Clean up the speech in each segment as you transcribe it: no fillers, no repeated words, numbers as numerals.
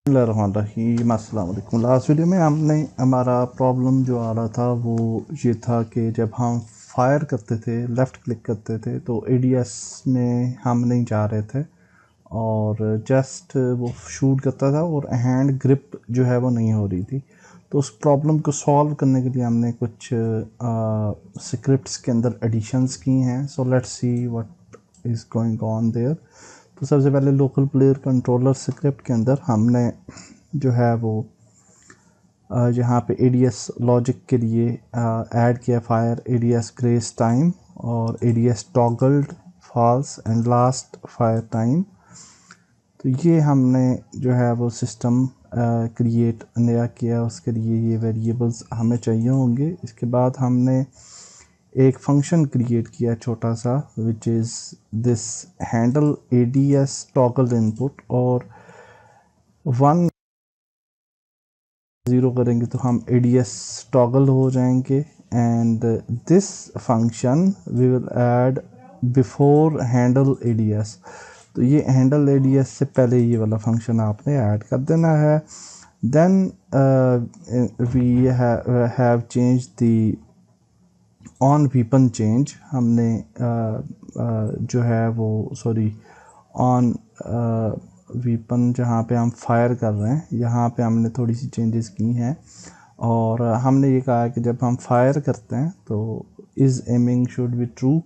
बिस्मिल्लाहिर्रहमानिर्रहीम। अस्सलाम वालेकुम। लास्ट वीडियो में हमने हमारा प्रॉब्लम जो आ रहा था वो ये था कि जब हम फायर करते थे, लेफ़्ट क्लिक करते थे तो एडीएस में हम नहीं जा रहे थे और जस्ट वो शूट करता था और हैंड ग्रिप जो है वो नहीं हो रही थी। तो उस प्रॉब्लम को सॉल्व करने के लिए हमने कुछ स्क्रिप्ट्स के अंदर एडिशंस की हैं। So let's see what is going on their. तो सबसे पहले लोकल प्लेयर कंट्रोलर स्क्रिप्ट के अंदर हमने जो है वो यहाँ पे एडीएस लॉजिक के लिए ऐड किया फायर एडीएस ग्रेस टाइम और ADS toggled false and last fire time. तो ये हमने जो है वो सिस्टम क्रिएट नया किया, उसके लिए ये वेरिएबल्स हमें चाहिए होंगे। इसके बाद हमने एक फंक्शन क्रिएट किया छोटा सा which is this handle ADS toggle input, और 1 0 करेंगे तो हम एडीएस टॉगल हो जाएंगे। And this function we will add before handle ADS. तो ये हैंडल एडीएस से पहले ये वाला फंक्शन आपने ऐड कर देना है। Then we have change the on weapon change. हमने जो है वो ऑन वीपन जहाँ पे हम फायर कर रहे हैं यहाँ पे हमने थोड़ी सी चेंजेस की हैं। और हमने ये कहा कि जब हम फायर करते हैं तो is aiming should be true,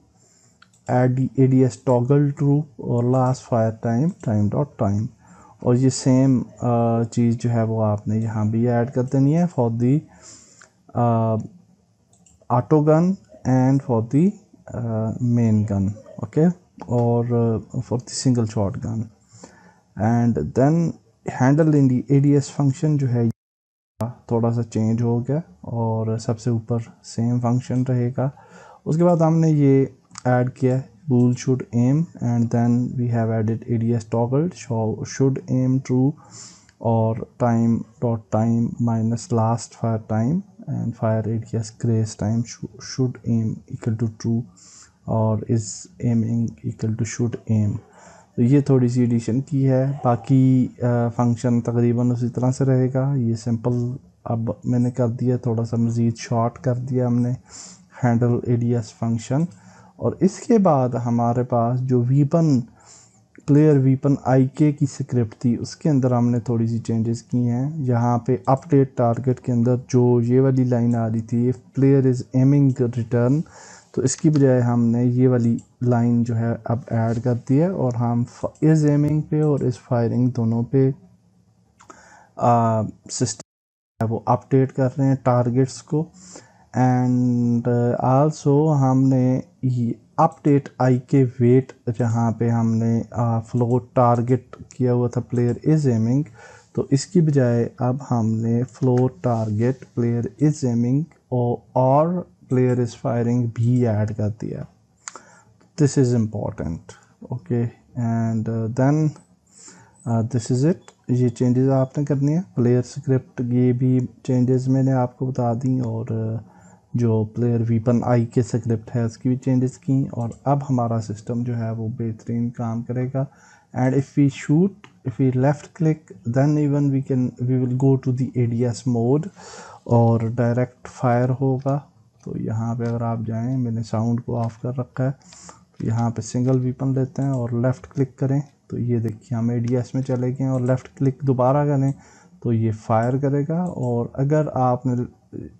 ADS toggle true, और last fire time time dot time. और ये सेम चीज़ जो है वो आपने यहाँ भी ऐड कर देनी है for the auto gun and for the main gun, okay, और for the single shot gun. And then handle in the ADS function जो है थोड़ा सा चेंज हो गया और सबसे ऊपर सेम फंक्शन रहेगा। उसके बाद हमने ये ऐड किया bool should aim, and then we have added ADS toggle should aim true or time dot time minus last fire time, and fire ADS grace time should aim equal to true और is aiming equal to should aim। तो ये थोड़ी सी addition की है, बाकी function तकरीबन उसी तरह से रहेगा। ये सिंपल अब मैंने कर दिया, थोड़ा सा मज़ीद शॉर्ट कर दिया हमने हैंडल एडीएस फंक्शन। और इसके बाद हमारे पास जो वीपन प्लेयर वीपन आईके की स्क्रिप्ट थी उसके अंदर हमने थोड़ी सी चेंजेस की हैं। यहाँ पे अपडेट टारगेट के अंदर जो ये वाली लाइन आ रही थी if player is aiming return, तो इसकी बजाय हमने ये वाली लाइन जो है अब ऐड कर दी है और हम इज़ एमिंग पे और इज़ फायरिंग दोनों पे सिस्टम है वो अपडेट कर रहे हैं टारगेट्स को। एंड आल्सो हमने ये अपडेट आई के वेट जहाँ पे हमने फ्लोट टारगेट किया हुआ था प्लेयर इज़ एमिंग, तो इसकी बजाय अब हमने float target player is aiming और प्लेयर इज़ फायरिंग भी ऐड कर दिया। This is important, okay. And then this is it. ये चेंजेस आपने करनी है प्लेयर स्क्रिप्ट, ये भी चेंजेस मैंने आपको बता दी, और जो प्लेयर वीपन आई के स्क्रिप्ट है उसकी भी चेंजेस की। और अब हमारा सिस्टम जो है वो बेहतरीन काम करेगा। And if we shoot, if we left click, then even we will go to the ADS mode और डायरेक्ट फायर होगा। तो यहाँ पे अगर आप जाएं, मैंने साउंड को ऑफ कर रखा है, तो यहाँ पे सिंगल वीपन लेते हैं और लेफ़्ट क्लिक करें तो ये देखिए हम एडीएस में चले गए, और लेफ़्ट क्लिक दोबारा करें तो ये फायर करेगा। और अगर आपने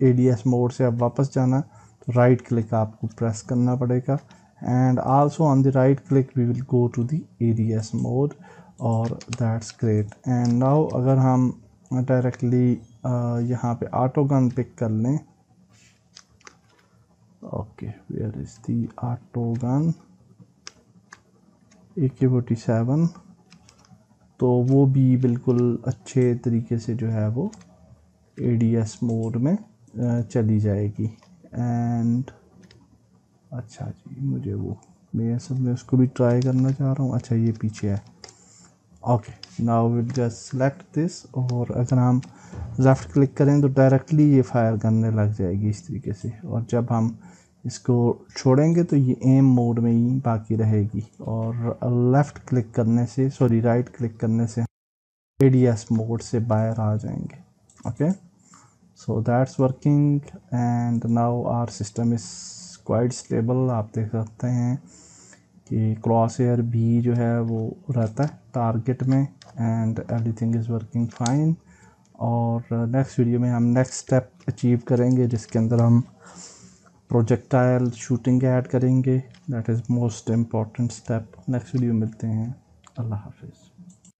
एडीएस मोड से अब वापस जाना तो राइट क्लिक आपको प्रेस करना पड़ेगा। And also on the right click we will go to the ADS mode, और दैट्स ग्रेट। एंड नाउ अगर हम डायरेक्टली यहाँ पे ऑटो गन पिक कर लें, okay, where is the auto gun, AK-47, तो वो भी बिल्कुल अच्छे तरीके से जो है वो एडीएस मोड में चली जाएगी। एंड अच्छा जी, मुझे वो मैं असल में उसको भी ट्राई करना चाह रहा हूँ। अच्छा ये पीछे है, okay. Now will just select this, और अगर हम लेफ़्ट क्लिक करें तो डायरेक्टली ये फायर करने लग जाएगी इस तरीके से। और जब हम इसको छोड़ेंगे तो ये एम मोड में ही बाकी रहेगी। और लेफ़्ट क्लिक करने से राइट क्लिक करने से ADS मोड से बाहर आ जाएंगे। Okay, so that's working and now our system is quite stable. आप देख सकते हैं कि क्रॉस एयर भी जो है वो रहता है टारगेट में and everything is working fine. और नेक्स्ट वीडियो में हम नेक्स्ट स्टेप अचीव करेंगे जिसके अंदर हम प्रोजेक्टाइल शूटिंग ऐड करेंगे। That is most important step. Next video मिलते हैं। अल्लाह हाफिज़।